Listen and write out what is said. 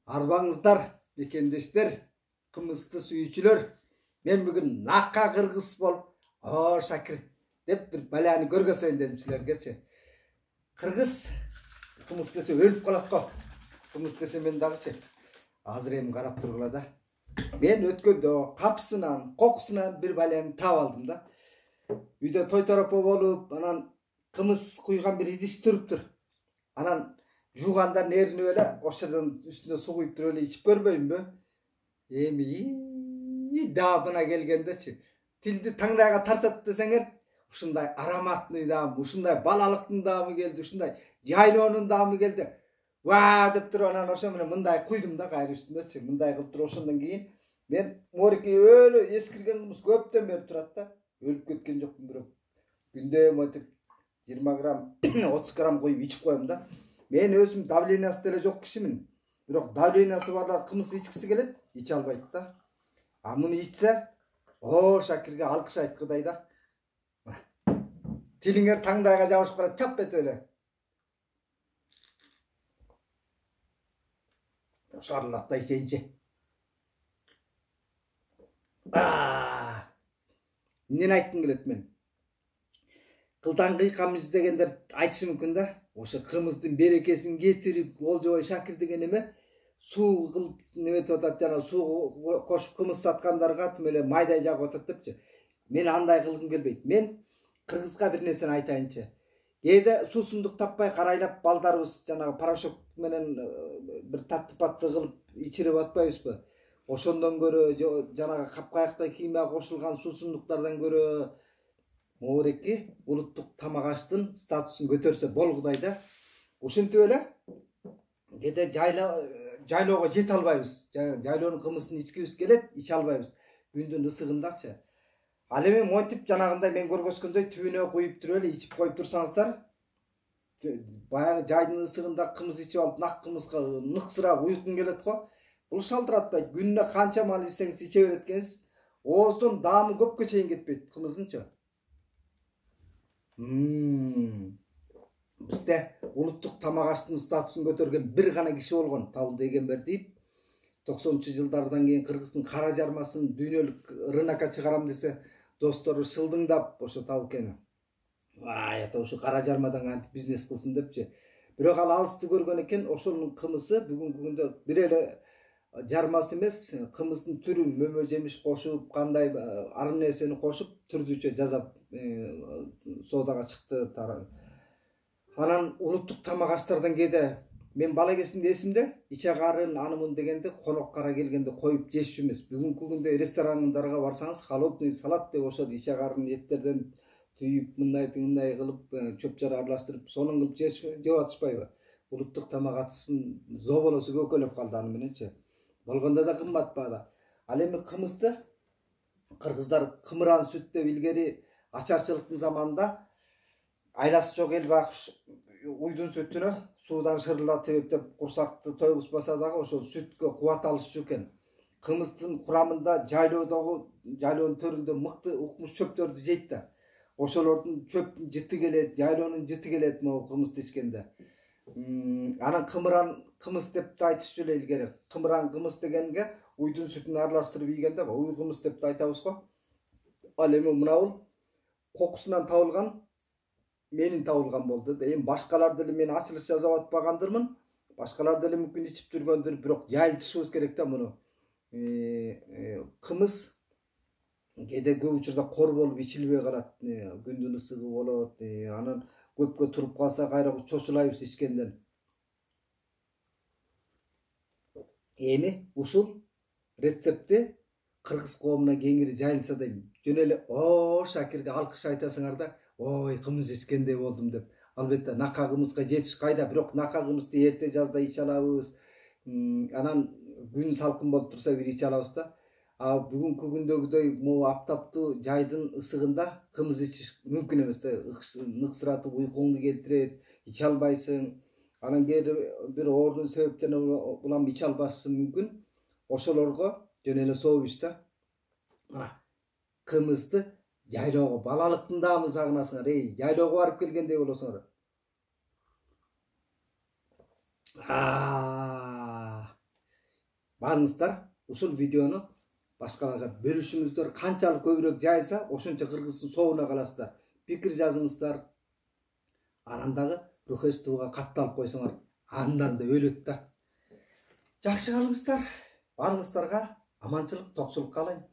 Арбаңыздар, бекендештер, кымызды сүйүүчүлөр. Мен бүгүн накка кыргыз болуп, Шакир деп бир баланы көргөзөйүн дедим силергечи. Кыргыз кымыз десе өлүп калат го. Кымыз десе мен дагычы азыр эми карап тургула да. Мен өткөндө капсынан, кокусунан бир баланы таап алдым да. Үйдө той торопо болуп, анан кымыз куйган бир идиш туруптур. Анан жуугандан неринип эле ошодон үстүнө суу куюп туруп эле ичип көрбөйүнбү? Эми даабына келгендечи, тилди таңдайга тартат десеңер, ушундай ароматный даам, ушундай балалыктын даамы келди, ушундай жайлоонун даамы келди. Ва деп туруп анан ошо менен мындай куйдум да кайра үстүнөчү. Мындай кылып туруп ошондон кийин мен морики өлө эскирген кымыз көптөн бери турат да. Өлүп кеткен жокмун, бирок күндө мотип 20 грамм 30 грамм коюп ичип коем да. Мен өзүм давлениясы деле жок кишимин. Бирок давлениясы барлар кымыз ичкиси келет, иче албайт да. А муну ичсе, Шакирге алкыш айткыдай да. Тилиңер таңдайга жабышып калат, чап этип эле. Шарлаттай ичейинчи. Эмнени айткым келет мен? Кылдан кыйкам издегендер айтышы мүмкүн да. Ошо кымыздын берекесин кетирип, Олжобой Шакир деген эме суу кылып неметип атат, жана суу кошуп кымыз саткандарга тим эле майдай жагып атат депчи. Мен андай кылгым келбейт. Мен кыргызга бир нерсени айтайынчы. Кээде суусундук таппай карайлап балдарыбыз жанагы порошок менен бир татты-патты кылып ичирип атпайбызбы? Ошондон көрө жанагы капкаяктай химия кошулган суусундуктардан көрө Моореки улуттук тамак аштын статусун көтөрсө болгудай да. Ушинтип эле кээде жайлоого жете албайбыз. Жайлоонун кымызын ичкибиз келет, иче албайбыз. Күндүн ысыгындачы. Ал эми монтип жанагындай мен көргөзгөндөй түбүнө куюп туруп эле ичип коюп турсаңыздар, баягы жайдын ысыгында кымыз ичип алып, нак кымызга ныксырап уйкуң келет го. Бул шалтыратпайт. Күнүнө канча мал ичсеңиз иче берет экенсиз, ооздон даамы көпкө чейин кетпейт кымызынчы. Бизде улуттук тамак аштын статусун көтөргөн бир гана киши болгон, Табылды Эгембердиев. 90-жылдардан кийин Кыргыздын кара жармасын дүйнөлүк рынокко чыгарам десе, достору шылдыңдап ошо Табылкени. Ата ошо кара жармадан кантип бизнес кылсын депчи. Бирок ал алысты көргөн экен, ошонун кымызы бүгүнкү күндө бир эле жармасы эмес, кымыздын түрүн мөмө жемиш кошуп, кандай ар нерсени кошуп, түрдүүчө жасап соодага чыкты. Анан улуттук тамак аштардан кээде мен бала кезимде эсимде, иче карын анымын дегенде коноkkара келгенде коюп жешчү эмес. Бүгүнкү күндө ресторандарга барсаңыз, холодный салат деп ошол иче карын эттерден түйүп, мындай кылып, чөп жара аралаштырып, сонун кылып жеп атышпайбы? Улуттук тамак атысын зоболосу көкөлөп калды аны мененчи. Болгондо да кымбат баада. Ал эми кымызды кыргыздар кымыран сүт деп илгери ачарчылыктын заманында айласы жок эл бакыш уйдун сүтүнө суудан шырылдатып деп курсакты тойгузбаса дагы ошол сүткө кубат алышчу экен. Кымыздын курамында жайлоонун төрүндө мыкты укмуш чөптөрдү жейт да. Ошолордун чөптүн жыты келет, жайлоонун жыты келет могу кымызды ичкенде. Анан кымыран кымыз деп да айтышчу эле илгери. Кымыран кымыз дегенге уйдун сүтүн аралаштырып ийгенде уй кымыз деп да айтабыз го. Ал эми мынабул кокусунан табылган, менин табылган болду. Эми башкалар деле мен ачылыш жасап атпагандырмын. Башкалар деле мүмкүн ичип жүргөндүр, бирок жайылтышыбыз керек да муну. Кымыз кээде көп учурда кор болуп ичилбей калат. Күндүн ысыгы болот. Анан көпкө туруп калса кайра чочулайбыз ичкенден. Эми ушул рецептти кыргыз коомуна кеңири жайылса дейм. Жөн эле Шакирге алкыш айтасыңар да, ой кымыз ичкендей болдум деп. Албетте накка кымызга жетиш кайда, бирок накка кымызды эрте жазда иче алабыз. Анан күн салкын болуп турса бир иче алабыз да. А бүгүнкү күндөгүдөй могу аптаптуу жайдын ысыгында кымыз ичиш мүмкүн эмес да. Ныксыратып уйкуңду келтирет, иче албайсың. Анан кээде бир оорунун себептен улам иче албашсың мүмкүн. Ошолорго жөн эле сообуз да. Кымызды жайлоого, балалыктын даамы сагынасыңар, жайлоого барып келгендей болосуңар. Барыңыздар, ушул видеону башкаларга бөлүшүңүздөр. Канчалык көбүрөөк жайса, ошончо кыргыздын соогуна каласыздар. Пикир жазыңыздар. Анан дагы Рухеш ТВга катталып койсоңор, андан да өлөт да. Жакшы калыңыздар. Барыңыздарга аманчылык, токчулук каалайм.